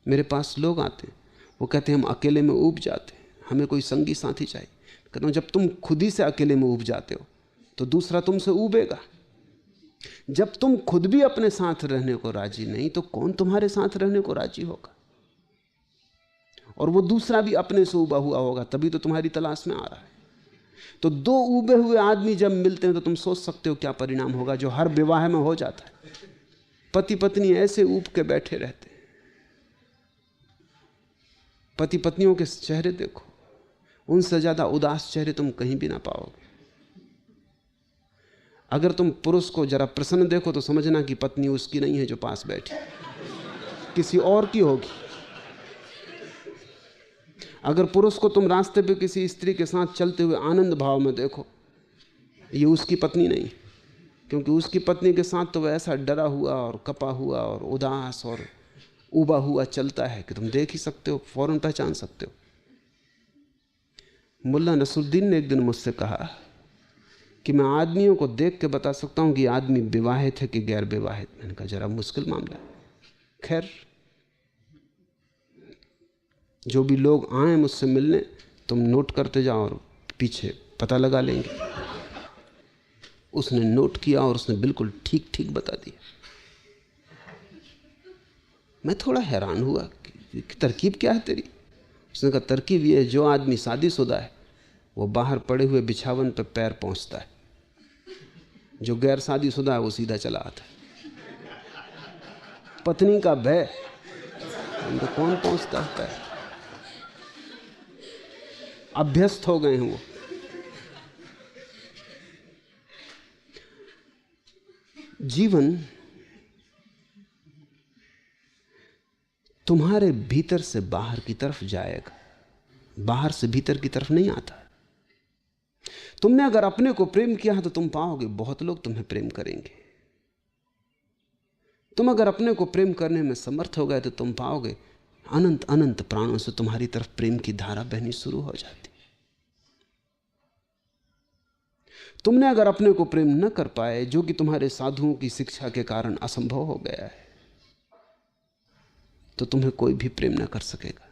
मेरे पास लोग आते हैं, वो कहते हैं हम अकेले में ऊब जाते हैं, हमें कोई संगी साथी चाहिए। कहता हूँ जब तुम खुद ही से अकेले में ऊब जाते हो तो दूसरा तुमसे ऊबेगा। जब तुम खुद भी अपने साथ रहने को राजी नहीं तो कौन तुम्हारे साथ रहने को राजी होगा? और वो दूसरा भी अपने से ऊबा हुआ होगा, तभी तो तुम्हारी तलाश में आ रहा है। तो दो ऊबे हुए आदमी जब मिलते हैं तो तुम सोच सकते हो क्या परिणाम होगा, जो हर विवाह में हो जाता है। पति पत्नी ऐसे ऊब के बैठे रहते हैं। पति पत्नियों के चेहरे देखो, उनसे ज्यादा उदास चेहरे तुम कहीं भी ना पाओगे। अगर तुम पुरुष को जरा प्रसन्न देखो तो समझना कि पत्नी उसकी नहीं है जो पास बैठी, किसी और की होगी। अगर पुरुष को तुम रास्ते पे किसी स्त्री के साथ चलते हुए आनंद भाव में देखो, ये उसकी पत्नी नहीं, क्योंकि उसकी पत्नी के साथ तो वह ऐसा डरा हुआ और कपा हुआ और उदास और उबा हुआ चलता है कि तुम देख ही सकते हो, फौरन पहचान सकते हो। मुल्ला नसरुद्दीन ने एक दिन मुझसे कहा कि मैं आदमियों को देख के बता सकता हूं कि आदमी विवाहित है कि गैर विवाहित। मैंने कहा जरा मुश्किल मामला है। खैर, जो भी लोग आए मुझसे मिलने, तुम नोट करते जाओ और पीछे पता लगा लेंगे। उसने नोट किया और उसने बिल्कुल ठीक ठीक बता दिया। मैं थोड़ा हैरान हुआ कि तरकीब क्या है तेरी। उसने कहा तरकीब ये है, जो आदमी शादीशुदा है वो बाहर पड़े हुए बिछावन पर पैर पहुंचता है, जो गैर शादीशुदा है वो सीधा चला आता है। पत्नी का भय, तो कौन पहुंचता है पैर? अभ्यस्त हो गए हैं वो। जीवन तुम्हारे भीतर से बाहर की तरफ जाएगा, बाहर से भीतर की तरफ नहीं आता। तुमने अगर अपने को प्रेम किया है तो तुम पाओगे बहुत लोग तुम्हें प्रेम करेंगे। तुम अगर अपने को प्रेम करने में समर्थ हो गए तो तुम पाओगे अनंत अनंत प्राणों से तुम्हारी तरफ प्रेम की धारा बहनी शुरू हो जाती। तुमने अगर अपने को प्रेम न कर पाए, जो कि तुम्हारे साधुओं की शिक्षा के कारण असंभव हो गया है, तो तुम्हें कोई भी प्रेम न कर सकेगा।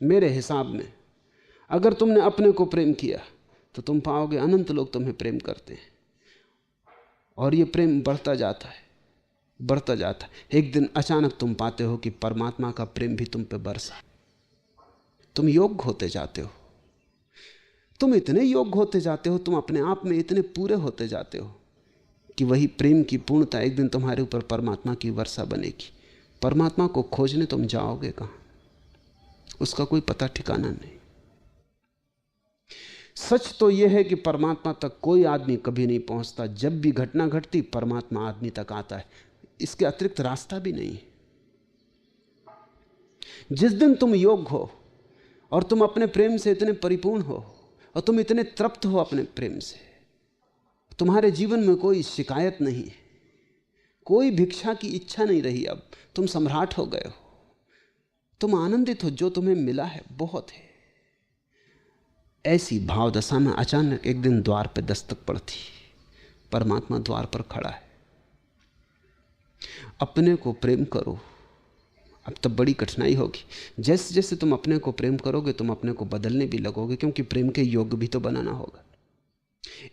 मेरे हिसाब में अगर तुमने अपने को प्रेम किया तो तुम पाओगे अनंत लोग तुम्हें प्रेम करते हैं, और ये प्रेम बढ़ता जाता है, बढ़ता जाता है। एक दिन अचानक तुम पाते हो कि परमात्मा का प्रेम भी तुम पे बरसा। तुम योग्य होते जाते हो, तुम इतने योग्य होते जाते हो, तुम अपने आप में इतने पूरे होते जाते हो कि वही प्रेम की पूर्णता एक दिन तुम्हारे ऊपर परमात्मा की वर्षा बनेगी। परमात्मा को खोजने तुम जाओगे कहां? उसका कोई पता ठिकाना नहीं। सच तो यह है कि परमात्मा तक कोई आदमी कभी नहीं पहुंचता। जब भी घटना घटती परमात्मा आदमी तक आता है, इसके अतिरिक्त रास्ता भी नहीं है। जिस दिन तुम योग्य हो और तुम अपने प्रेम से इतने परिपूर्ण हो और तुम इतने तृप्त हो अपने प्रेम से, तुम्हारे जीवन में कोई शिकायत नहीं है, कोई भिक्षा की इच्छा नहीं रही। अब तुम सम्राट हो गए हो, तुम आनंदित हो, जो तुम्हें मिला है बहुत है। ऐसी भाव दशा में अचानक एक दिन द्वार पर दस्तक पड़ती, परमात्मा द्वार पर खड़ा है। अपने को प्रेम करो। अब तब बड़ी कठिनाई होगी। जैसे जैसे तुम अपने को प्रेम करोगे तुम अपने को बदलने भी लगोगे, क्योंकि प्रेम के योग्य भी तो बनाना होगा।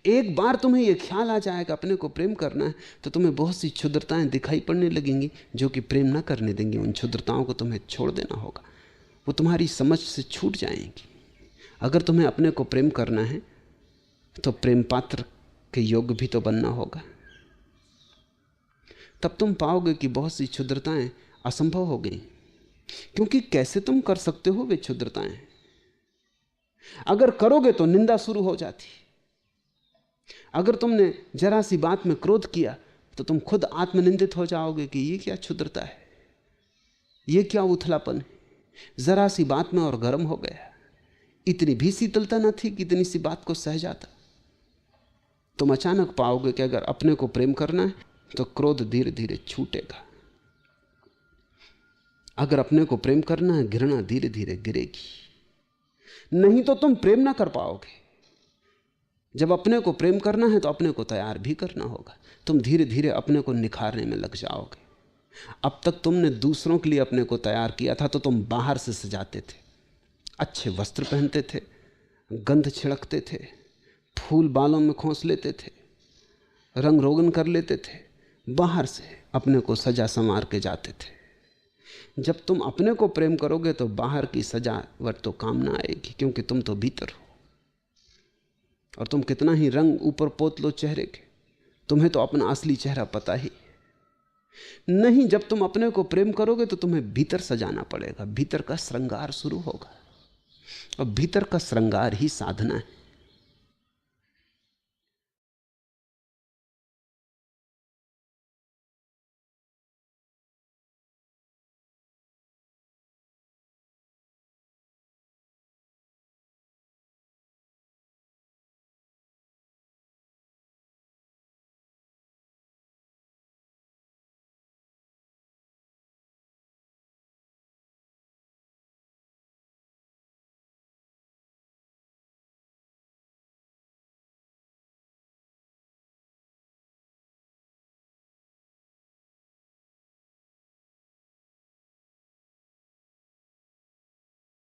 एक बार तुम्हें यह ख्याल आ जाएगा अपने को प्रेम करना है तो तुम्हें बहुत सी क्षुद्रताएं दिखाई पड़ने लगेंगी जो कि प्रेम ना करने देंगी। उन क्षुद्रताओं को तुम्हें छोड़ देना होगा, वो तुम्हारी समझ से छूट जाएंगी। अगर तुम्हें अपने को प्रेम करना है तो प्रेम पात्र के योग्य भी तो बनना होगा। तब तुम पाओगे कि बहुत सी क्षुद्रताएं असंभव हो गई, क्योंकि कैसे तुम कर सकते हो वे क्षुद्रताएं? अगर करोगे तो निंदा शुरू हो जाती। अगर तुमने जरा सी बात में क्रोध किया तो तुम खुद आत्मनिंदित हो जाओगे कि ये क्या क्षुद्रता है, ये क्या उथलापन है। जरा सी बात में और गर्म हो गया, इतनी भी शीतलता न थी कि इतनी सी बात को सह जाता। तुम अचानक पाओगे कि अगर अपने को प्रेम करना है तो क्रोध धीरे धीरे छूटेगा। अगर अपने को प्रेम करना है घृणा धीरे धीरे गिरेगी। नहीं तो तुम प्रेम ना कर पाओगे। जब अपने को प्रेम करना है तो अपने को तैयार भी करना होगा। तुम धीरे धीरे अपने को निखारने में लग जाओगे। अब तक तुमने दूसरों के लिए अपने को तैयार किया था तो तुम बाहर से सजाते थे, अच्छे वस्त्र पहनते थे, गंध छिड़कते थे, फूल बालों में खोस लेते थे, रंग रोगन कर लेते थे, बाहर से अपने को सजा संवार के जाते थे। जब तुम अपने को प्रेम करोगे तो बाहर की सजावट तो काम ना आएगी, क्योंकि तुम तो भीतर हो। और तुम कितना ही रंग ऊपर पोत लो चेहरे के, तुम्हें तो अपना असली चेहरा पता ही नहीं। जब तुम अपने को प्रेम करोगे तो तुम्हें भीतर सजाना पड़ेगा, भीतर का श्रृंगार शुरू होगा, और भीतर का श्रृंगार ही साधना है।